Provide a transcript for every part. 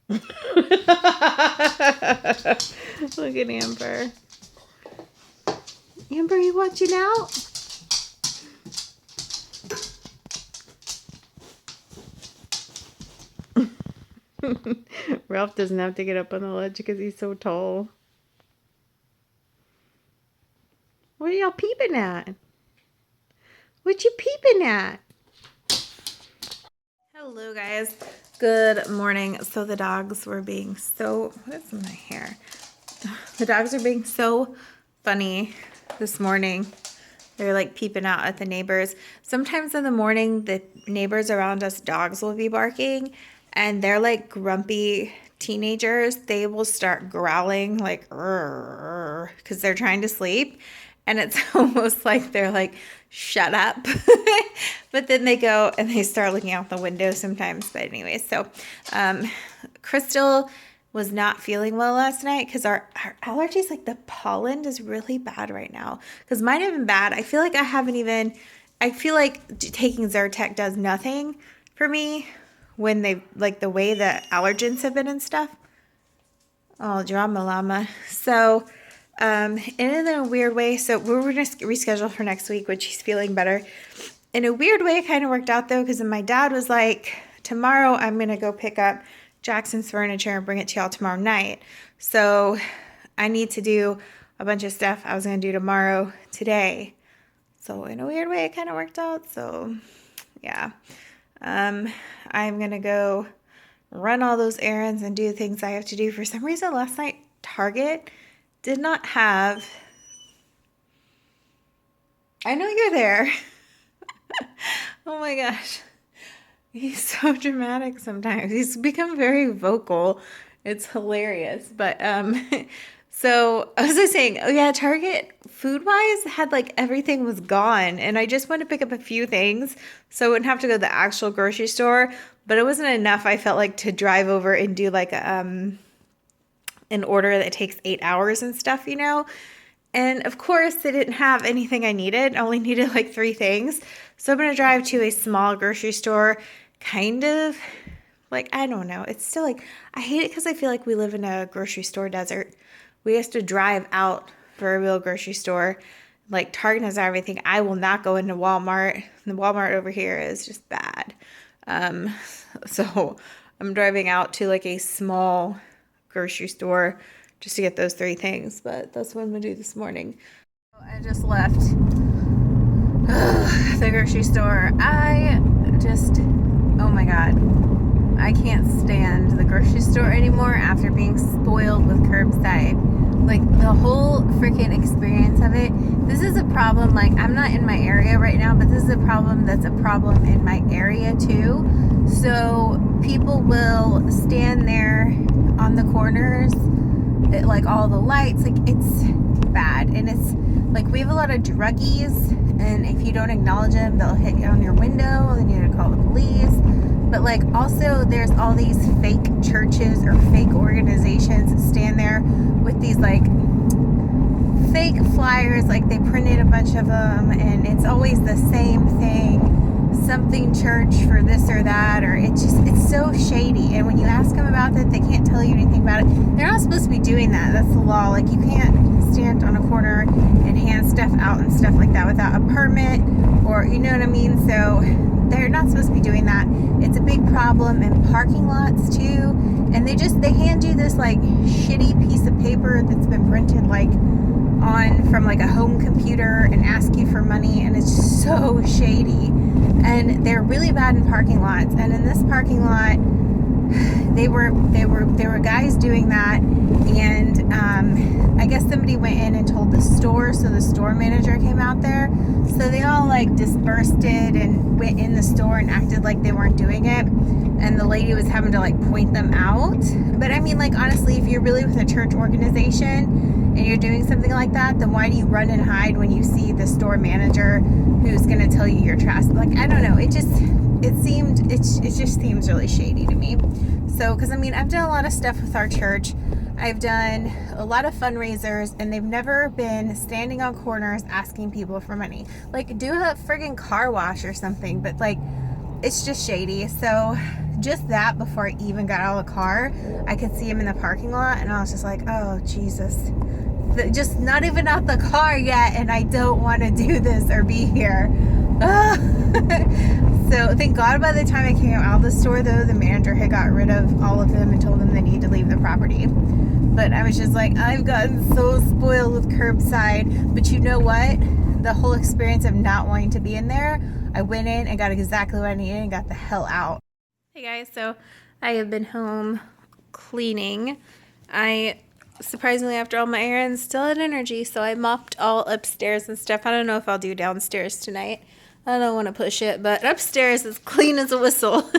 Look at Amber. Amber, you watching out? Ralph doesn't have to get up on the ledge because he's so tall. What are y'all peeping at? What you peeping at? Hello, guys. Good morning. So the dogs were being so... What is in my hair? The dogs are being so funny this morning. They're like peeping out at the neighbors. Sometimes in the morning, the neighbors around us, dogs will be barking, and they're like grumpy teenagers. They will start growling like, because they're trying to sleep. And it's almost like they're like, shut up. But then they go and they start looking out the window sometimes. But anyway, so Crystal was not feeling well last night because our allergies, like the pollen is really bad right now. Because mine have been bad. I feel like I feel like taking Zyrtec does nothing for me when they, like the way the allergens have been and stuff. Oh, drama llama. So, and in a weird way, so we're going to reschedule for next week, which he's feeling better. In a weird way, it kind of worked out though, because my dad was like, tomorrow I'm going to go pick up Jackson's furniture and bring it to y'all tomorrow night. So I need to do a bunch of stuff I was going to do tomorrow, today. So in a weird way, it kind of worked out. So yeah, I'm going to go run all those errands and do things I have to do. For some reason, last night, Target did not have... I know you're there. Oh my gosh. He's so dramatic sometimes. He's become very vocal. It's hilarious. But so I was just saying, oh yeah, Target food-wise had like everything was gone. And I just wanted to pick up a few things so I wouldn't have to go to the actual grocery store. But it wasn't enough, I felt like, to drive over and do like an order that takes 8 hours and stuff, you know? And of course, they didn't have anything I needed. I only needed like 3 things. So I'm going to drive to a small grocery store, kind of like, I don't know. It's still like, I hate it because I feel like we live in a grocery store desert. We have to drive out for a real grocery store. Like Target has everything. I will not go into Walmart. The Walmart over here is just bad. So I'm driving out to like a small grocery store just to get those 3 things, but that's what I'm gonna do this morning. I just left the grocery store. Oh my god, I can't stand the grocery store anymore after being spoiled with curbside. Like the whole freaking experience of it. This is a problem. Like, I'm not in my area right now, but this is a problem that's a problem in my area too. So people will stand there on the corners, like all the lights, like it's bad. And it's like, we have a lot of druggies, and if you don't acknowledge them, they'll hit you on your window, and you need to call the police. But like, also there's all these fake churches or fake organizations that stand there with these like fake flyers, like they printed a bunch of them, and it's always the same thing, something church for this or that, or it's so shady. And when you ask them about it, they can't tell you anything about it. They're not supposed to be doing that. That's the law. Like, you can't stand on a corner and hand stuff out and stuff like that without a permit, or, you know what I mean? So they're not supposed to be doing that. It's a big problem in parking lots too. And they hand you this like shitty piece of paper that's been printed like from like a home computer and ask you for money, and it's so shady. And they're really bad in parking lots. And in this parking lot, there were guys doing that, and I guess somebody went in and told the store, so the store manager came out there. So they all like dispersed it and went in the store and acted like they weren't doing it, and the lady was having to like point them out. But I mean, like, honestly, if you're really with a church organization and you're doing something like that, then why do you run and hide when you see the store manager who's going to tell you you're trash? Like, I don't know, it just seems really shady to me. So, because I mean, I've done a lot of stuff with our church. I've done a lot of fundraisers, and they've never been standing on corners asking people for money. Like, do a friggin' car wash or something, but like, it's just shady. So just that, before I even got out of the car, I could see him in the parking lot, and I was just like, oh Jesus, just not even out the car yet, and I don't want to do this or be here. So thank God by the time I came out of the store, though, the manager had got rid of all of them and told them they need to leave the property. But I was just like, I've gotten so spoiled with curbside. But you know what? The whole experience of not wanting to be in there, I went in and got exactly what I needed and got the hell out. Hey guys, so I have been home cleaning. I surprisingly, after all my errands, still had energy, so I mopped all upstairs and stuff. I don't know if I'll do downstairs tonight. I don't want to push it, but upstairs is clean as a whistle.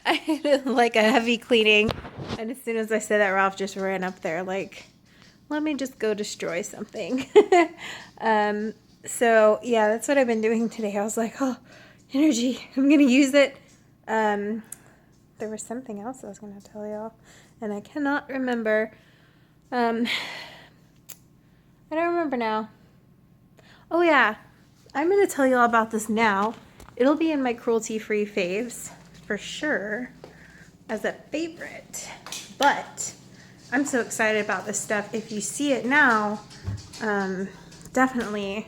I had like a heavy cleaning, and as soon as I said that, Ralph just ran up there like, let me just go destroy something. So yeah, that's what I've been doing today. I was like, oh, energy, I'm gonna use it. There was something else I was gonna tell y'all, and I cannot remember. I don't remember now. Oh yeah, I'm going to tell you all about this now. It'll be in my cruelty-free faves for sure as a favorite. But I'm so excited about this stuff. If you see it now, definitely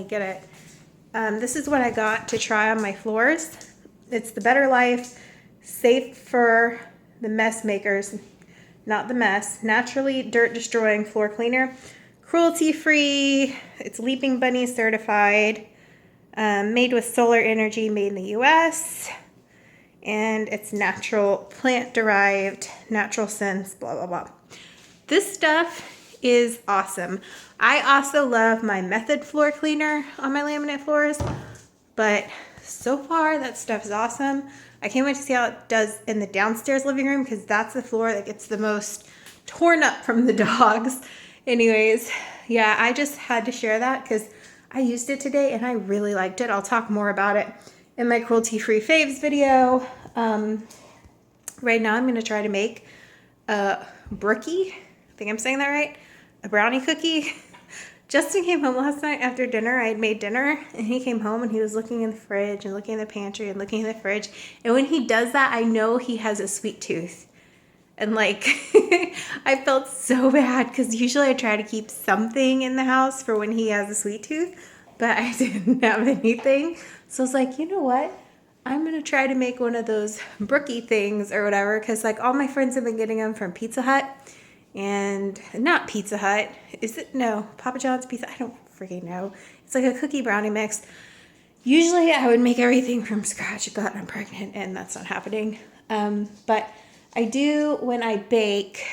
get it. This is what I got to try on my floors. It's the Better Life Safe for the Mess Makers. Not the mess. Naturally dirt destroying floor cleaner. Cruelty free. It's Leaping Bunny certified. Made with solar energy, made in the US. And it's natural, plant derived, natural scents, blah, blah, blah. This stuff is awesome. I also love my Method floor cleaner on my laminate floors. But so far, that stuff is awesome. I can't wait to see how it does in the downstairs living room, because that's the floor that gets the most torn up from the dogs. Anyways, yeah, I just had to share that because I used it today and I really liked it. I'll talk more about it in my cruelty-free faves video. Right now I'm going to try to make a brookie. I think I'm saying that right. A brownie cookie. Justin came home last night after dinner. I had made dinner, and he came home and he was looking in the fridge and looking in the pantry and looking in the fridge. And when he does that, I know he has a sweet tooth. And like, I felt so bad because usually I try to keep something in the house for when he has a sweet tooth, but I didn't have anything. So I was like, you know what? I'm going to try to make one of those brookie things or whatever, because like all my friends have been getting them from Pizza Hut. And not Pizza Hut. Is it? No. Papa John's Pizza. I don't freaking know. It's like a cookie brownie mix. Usually I would make everything from scratch, but I'm pregnant and that's not happening. But I do when I bake,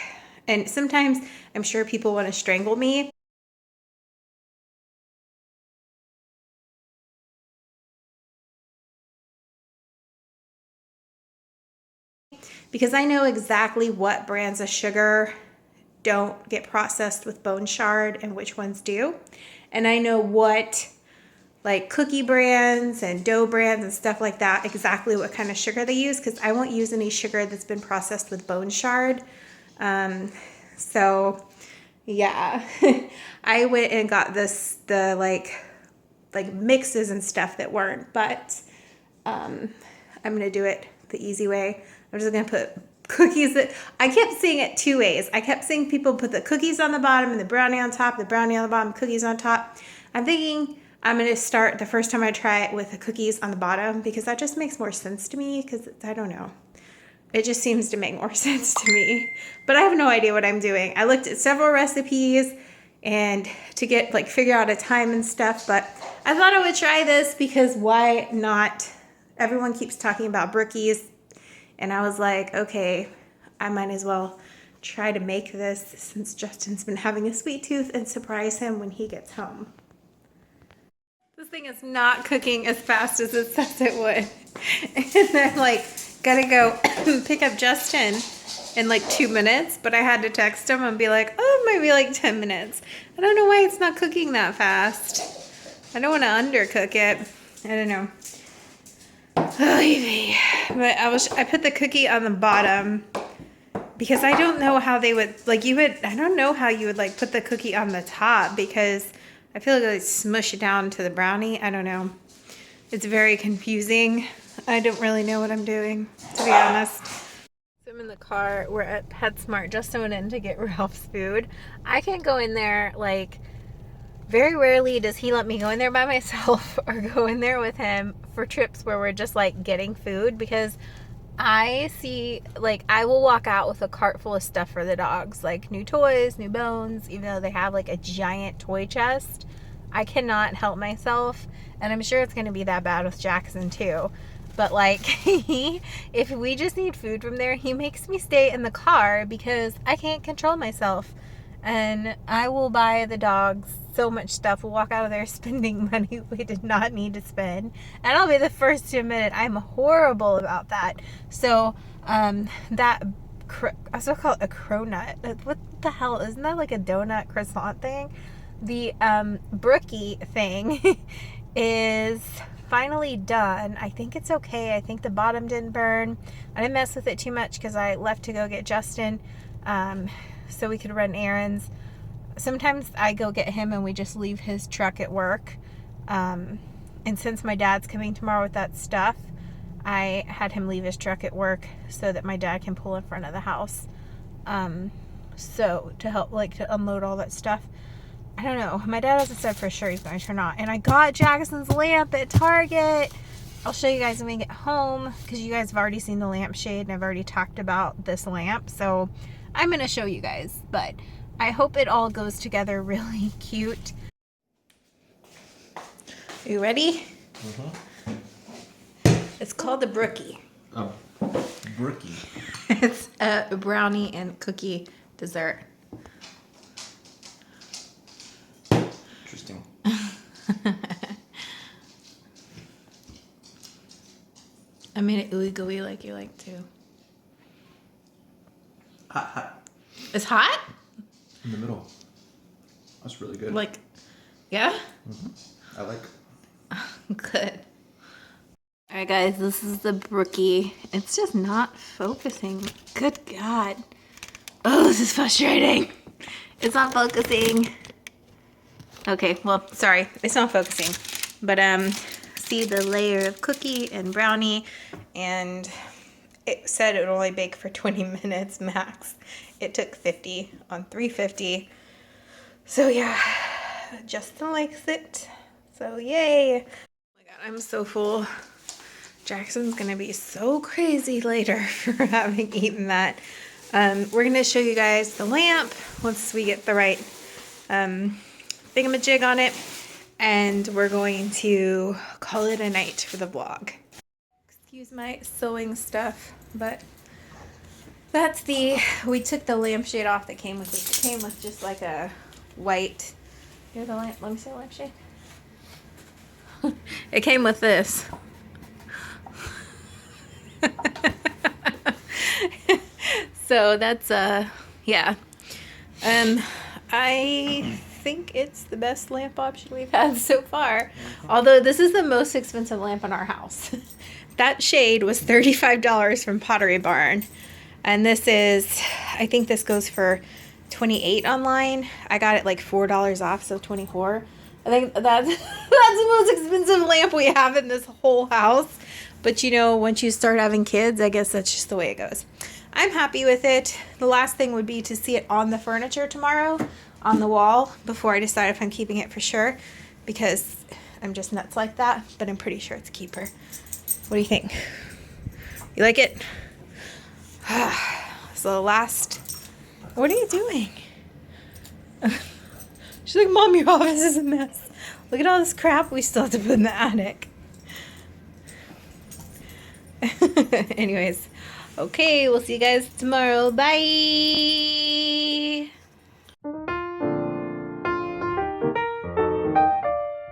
and sometimes I'm sure people want to strangle me. Because I know exactly what brands of sugar don't get processed with bone shard and which ones do. And I know what like cookie brands and dough brands and stuff like that, exactly what kind of sugar they use, because I won't use any sugar that's been processed with bone shard. So yeah, I went and got the like mixes and stuff that weren't, but I'm gonna do it the easy way. I'm just gonna put cookies that I kept seeing it two ways. I kept seeing people put the cookies on the bottom and the brownie on top, the brownie on the bottom, cookies on top. I'm thinking I'm going to start the first time I try it with the cookies on the bottom, because that just makes more sense to me, because I don't know. It just seems to make more sense to me. But I have no idea what I'm doing. I looked at several recipes and to get like figure out a time and stuff, but I thought I would try this because why not? Everyone keeps talking about brookies. And I was like, okay, I might as well try to make this since Justin's been having a sweet tooth and surprise him when he gets home. This thing is not cooking as fast as it says it would. And I'm like, gotta go pick up Justin in like 2 minutes, but I had to text him and be like, oh, it might be like 10 minutes. I don't know why it's not cooking that fast. I don't want to undercook it. I don't know. But I put the cookie on the bottom because I don't know how they would, like I don't know how you would like put the cookie on the top, because I feel like they smush it down to the brownie. I don't know. It's very confusing. I don't really know what I'm doing, to be honest. So I'm in the car. We're at PetSmart. Just went in to get Ralph's food. I can't go in there, like, very rarely does he let me go in there by myself or go in there with him for trips where we're just, like, getting food, because I see, like, I will walk out with a cart full of stuff for the dogs, like new toys, new bones, even though they have, like, a giant toy chest. I cannot help myself, and I'm sure it's going to be that bad with Jackson, too. But, like, if we just need food from there, he makes me stay in the car because I can't control myself. And I will buy the dogs so much stuff. We'll walk out of there spending money we did not need to spend. And I'll be the first to admit it. I'm horrible about that. So, that, I was going to call it a cronut. What the hell? Isn't that like a donut croissant thing? The brookie thing is finally done. I think it's okay. I think the bottom didn't burn. I didn't mess with it too much because I left to go get Justin so we could run errands. Sometimes I go get him and we just leave his truck at work. And since my dad's coming tomorrow with that stuff, I had him leave his truck at work so that my dad can pull in front of the house. So to help, like, to unload all that stuff. I don't know. My dad hasn't said for sure he's going to or not. And I got Jackson's lamp at Target. I'll show you guys when we get home because you guys have already seen the lampshade and I've already talked about this lamp. So I'm going to show you guys. But I hope it all goes together really cute. Are you ready? Mm-hmm. It's called the Brookie. Oh, brookie. It's a brownie and cookie dessert. Interesting. I made it ooey gooey like you like to. Hot. It's hot? In the middle. That's really good. Like, yeah? Mm-hmm. I like. Good. Alright guys, this is the Brookie. It's just not focusing. Good God. Oh, this is frustrating. It's not focusing. Okay, well, sorry. It's not focusing. But, see the layer of cookie and brownie, and it said it would only bake for 20 minutes max. It took 50 on 350. So, yeah. Justin likes it. So, yay. Oh my God, I'm so full. Jackson's gonna be so crazy later for having eaten that. We're gonna show you guys the lamp once we get the right thingamajig on it, and we're going to call it a night for the vlog. Excuse my sewing stuff, but that's we took the lampshade off that came with it. It came with just like a white, here's the lamp, let me see the lampshade. It came with this. So that's yeah. I think it's the best lamp option we've had so far. Although this is the most expensive lamp in our house. That shade was $35 from Pottery Barn. And this is, I think this goes for $28 online. I got it like $4 off, so $24. I think that's the most expensive lamp we have in this whole house. But you know, once you start having kids, I guess that's just the way it goes. I'm happy with it. The last thing would be to see it on the furniture tomorrow, on the wall, before I decide if I'm keeping it for sure, because I'm just nuts like that, but I'm pretty sure it's a keeper. What do you think? You like it? So the last, what are you doing? She's like, Mom, your office is a mess. Look at all this crap we still have to put in the attic. Anyways, okay, we'll see you guys tomorrow. Bye.